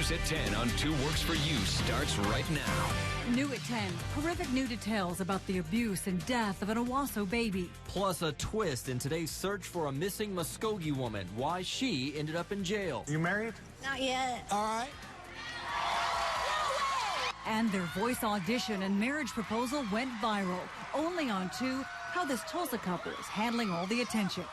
News at 10 on 2 Works for You starts right now. New at 10, horrific new details about the abuse and death of an Owasso baby. Plus a twist in today's search for a missing Muskogee woman, why she ended up in jail. You married? Not yet. All right. And their voice audition and marriage proposal went viral. Only on 2, how this Tulsa couple is handling all the attention.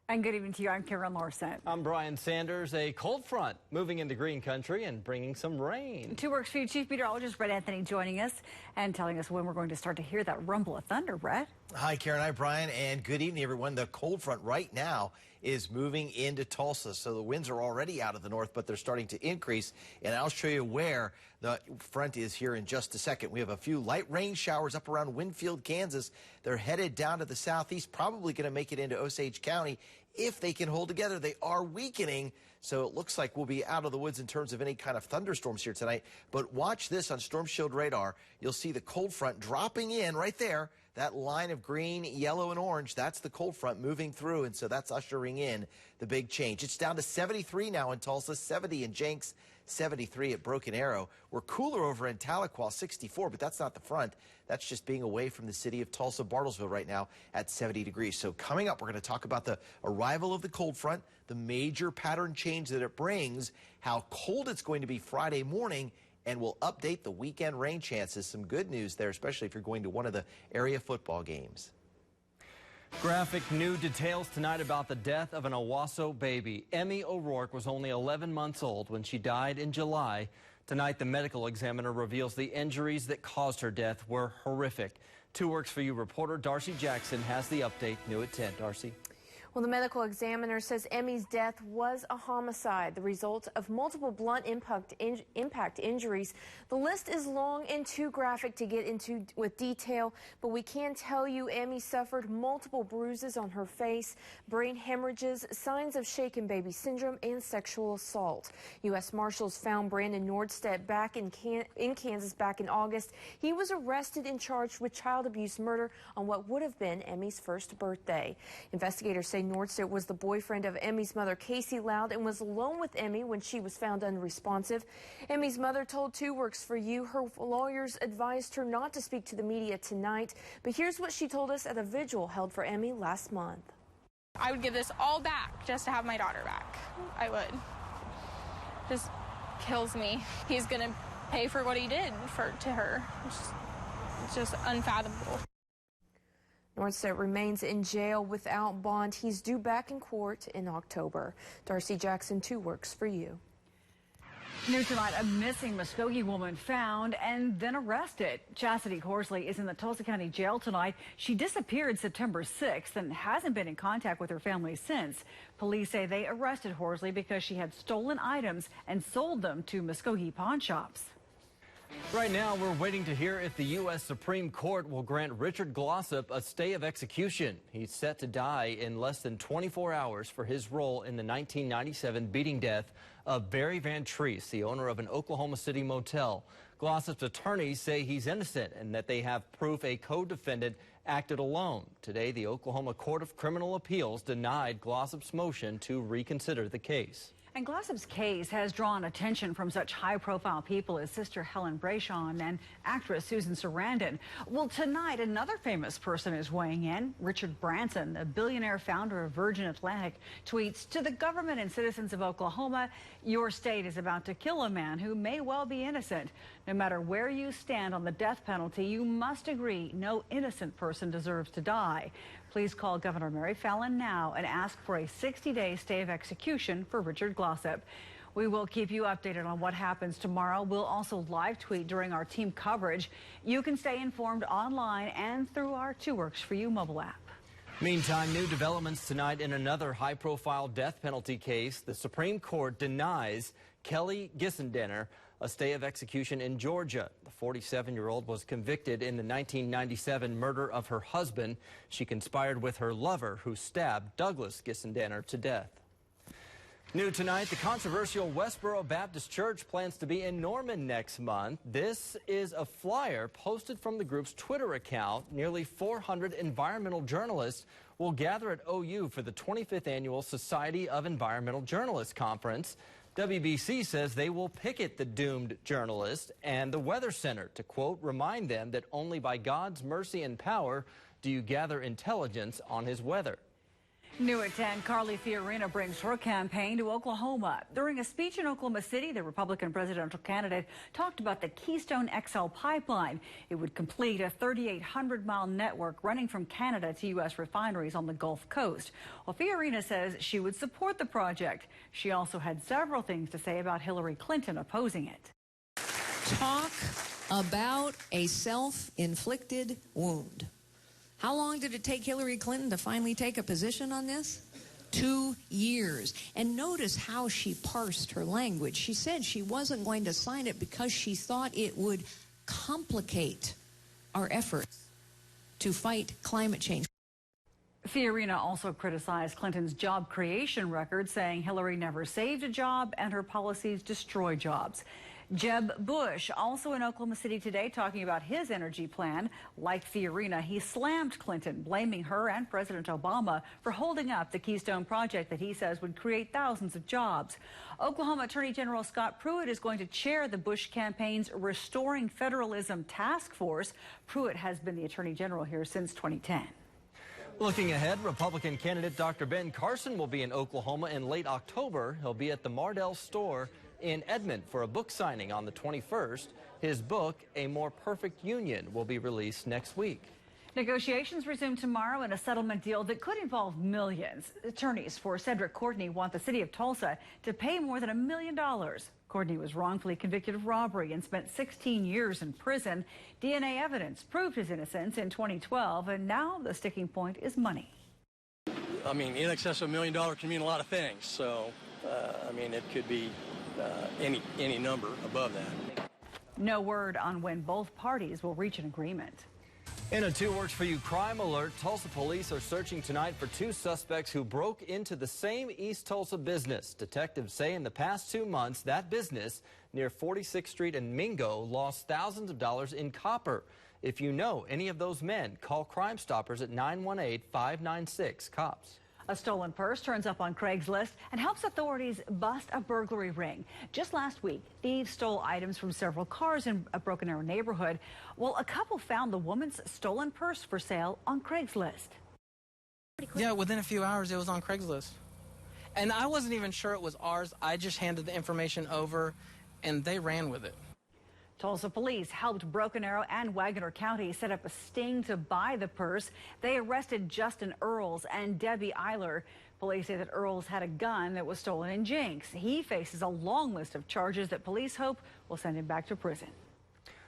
And good evening to you. I'm Karen Larson. I'm Brian Sanders. A cold front moving into green country and bringing some rain. 2 Works for You Chief Meteorologist Brett Anthony joining us and telling us when we're going to start to hear that rumble of thunder, Brett. Hi, Karen. Hi, Brian. And good evening, everyone. The cold front right now is moving into Tulsa. So the winds are already out of the north, but they're starting to increase. And I'll show you where the front is here in just a second. We have a few light rain showers up around Winfield, Kansas. They're headed down to the southeast, probably going to make it into Osage County. If they can hold together, they are weakening. So it looks like we'll be out of the woods in terms of any kind of thunderstorms here tonight. But watch this on Storm Shield radar. You'll see the cold front dropping in right there. That line of green, yellow, and orange, that's the cold front moving through. And so that's ushering in the big change. It's down to 73 now in Tulsa, 70 in Jenks, 73 at Broken Arrow. We're cooler over in Tahlequah, 64, but that's not the front. That's just being away from the city of Tulsa, Bartlesville right now at 70 degrees. So coming up, we're going to talk about the arrival of the cold front, the major pattern change that it brings, how cold it's going to be Friday morning, and we'll update the weekend rain chances. Some good news there, especially if you're going to one of the area football games. Graphic new details tonight about the death of an Owasso baby. Emmy O'Rourke was only 11 months old when she died in July. Tonight, the medical examiner reveals the injuries that caused her death were horrific. 2 Works for You reporter Darcy Jackson has the update. New at 10. Darcy. Well, the medical examiner says Emmy's death was a homicide, the result of multiple blunt impact injuries. The list is long and too graphic to get into with detail, but we can tell you Emmy suffered multiple bruises on her face, brain hemorrhages, signs of shaken baby syndrome, and sexual assault. U.S. Marshals found Brandon Nordstedt back in Kansas back in August. He was arrested and charged with child abuse murder on what would have been Emmy's first birthday. Investigators say Nordstedt was the boyfriend of Emmy's mother, Casey Loud, and was alone with Emmy when she was found unresponsive. Emmy's mother told 2 Works for You her lawyers advised her not to speak to the media tonight, but here's what she told us at a vigil held for Emmy last month. I would give this all back just to have my daughter back. I would. Just kills me. He's going to pay for what he did to her. It's just unfathomable. Nordstedt remains in jail without bond. He's due back in court in October. Darcy Jackson, 2 Works for You. News tonight, a missing Muskogee woman found and then arrested. Chastity Horsley is in the Tulsa County Jail tonight. She disappeared September 6th and hasn't been in contact with her family since. Police say they arrested Horsley because she had stolen items and sold them to Muskogee pawn shops. Right now, we're waiting to hear if the U.S. Supreme Court will grant Richard Glossip a stay of execution. He's set to die in less than 24 hours for his role in the 1997 beating death of Barry Van Treese, the owner of an Oklahoma City motel. Glossip's attorneys say he's innocent and that they have proof a co-defendant acted alone. Today, the Oklahoma Court of Criminal Appeals denied Glossip's motion to reconsider the case. And Glossip's case has drawn attention from such high-profile people as Sister Helen Brashon and actress Susan Sarandon. Well, tonight, another famous person is weighing in. Richard Branson, the billionaire founder of Virgin Atlantic, tweets, "To the government and citizens of Oklahoma, your state is about to kill a man who may well be innocent. No matter where you stand on the death penalty, you must agree no innocent person deserves to die. Please call Governor Mary Fallin now and ask for a 60-day stay of execution for Richard Glossip." We will keep you updated on what happens tomorrow. We'll also live tweet during our team coverage. You can stay informed online and through our 2 Works for You mobile app. Meantime, new developments tonight in another high-profile death penalty case. The Supreme Court denies Kelly Gissendenner a stay of execution in Georgia. The 47-year-old was convicted in the 1997 murder of her husband. She conspired with her lover, who stabbed Douglas Gissendenner to death. New tonight, the controversial Westboro Baptist Church plans to be in Norman next month. This is a flyer posted from the group's Twitter account. Nearly 400 environmental journalists will gather at OU for the 25th Annual Society of Environmental Journalists Conference. WBC says they will picket the doomed journalist and the Weather Center to, quote, remind them that only by God's mercy and power do you gather intelligence on his weather. New at 10, Carly Fiorina brings her campaign to Oklahoma. During a speech in Oklahoma City, the Republican presidential candidate talked about the Keystone XL pipeline. It would complete a 3,800-mile network running from Canada to U.S. refineries on the Gulf Coast. Well, Fiorina says she would support the project. She also had several things to say about Hillary Clinton opposing it. Talk about a self-inflicted wound. How long did it take Hillary Clinton to finally take a position on this? 2 years. And notice how she parsed her language. She said she wasn't going to sign it because she thought it would complicate our efforts to fight climate change. Fiorina also criticized Clinton's job creation record, saying Hillary never saved a job and her policies destroy jobs. Jeb Bush, also in Oklahoma City today, talking about his energy plan. Like Fiorina, he slammed Clinton, blaming her and President Obama for holding up the Keystone project that he says would create thousands of jobs. Oklahoma Attorney General Scott Pruitt is going to chair the Bush campaign's Restoring Federalism Task Force. Pruitt has been the Attorney General here since 2010. Looking ahead, Republican candidate Dr. Ben Carson will be in Oklahoma in late October. He'll be at the Mardell store in Edmond for a book signing on the 21st. His book, A More Perfect Union, will be released next week. Negotiations resume tomorrow in a settlement deal that could involve millions. Attorneys for Cedric Courtney want the city of Tulsa to pay more than $1 million. Courtney was wrongfully convicted of robbery and spent 16 years in prison. DNA evidence proved his innocence in 2012, and now the sticking point is money. I mean, in excess of $1 million can mean a lot of things. So, I mean, it could be any number above that. No word on when both parties will reach an agreement. In a 2 Works For You crime alert, Tulsa police are searching tonight for 2 suspects who broke into the same East Tulsa business. Detectives say in the past 2 months, that business near 46th Street and Mingo lost thousands of dollars in copper. If you know any of those men, call Crime Stoppers at 918-596-COPS. A stolen purse turns up on Craigslist and helps authorities bust a burglary ring. Just last week, thieves stole items from several cars in a Broken Arrow neighborhood. Well, a couple found the woman's stolen purse for sale on Craigslist. Yeah, within a few hours, it was on Craigslist. And I wasn't even sure it was ours. I just handed the information over, and they ran with it. Tulsa police helped Broken Arrow and Wagner County set up a sting to buy the purse. They arrested Justin Earls and Debbie Eiler. Police say that Earls had a gun that was stolen in Jenks. He faces a long list of charges that police hope will send him back to prison.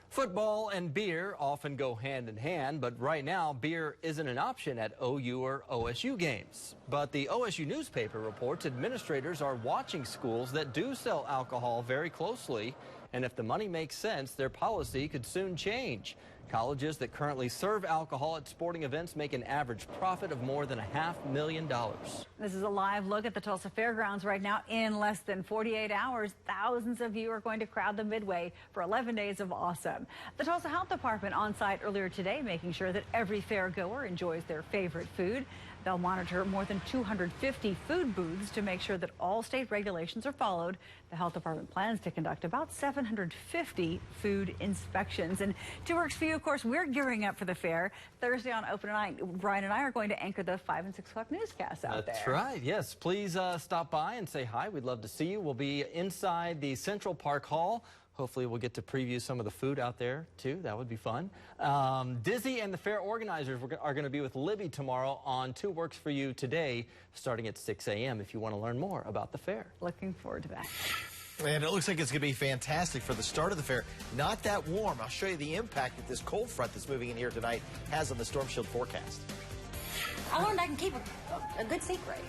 Football and beer often go hand in hand, but right now beer isn't an option at OU or OSU games. But the OSU newspaper reports administrators are watching schools that do sell alcohol very closely. And if the money makes sense, their policy could soon change. Colleges that currently serve alcohol at sporting events make an average profit of more than $500,000. This is a live look at the Tulsa Fairgrounds right now. In less than 48 hours, thousands of you are going to crowd the Midway for 11 days of awesome. The Tulsa Health Department on site earlier today, making sure that every fair goer enjoys their favorite food. They'll monitor more than 250 food booths to make sure that all state regulations are followed. The health department plans to conduct about 750 food inspections. And 2 Works For You, of course, we're gearing up for the fair. Thursday on Open Night, Brian and I are going to anchor the 5 and 6 o'clock newscasts out there. That's right. Yes, please stop by and say hi. We'd love to see you. We'll be inside the Central Park Hall. Hopefully we'll get to preview some of the food out there, too. That would be fun. Dizzy and the fair organizers are going to be with Libby tomorrow on 2 Works For You today, starting at 6 a.m. if you want to learn more about the fair. Looking forward to that. And it looks like it's going to be fantastic for the start of the fair. Not that warm. I'll show you the impact that this cold front that's moving in here tonight has on the Storm Shield forecast. I learned I can keep a good secret.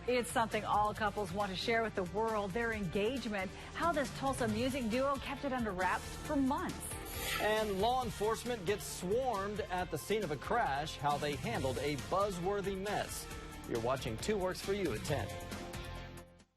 It's something all couples want to share with the world, their engagement, how this Tulsa music duo kept it under wraps for months. And law enforcement gets swarmed at the scene of a crash, how they handled a buzzworthy mess. You're watching 2 Works For You at 10.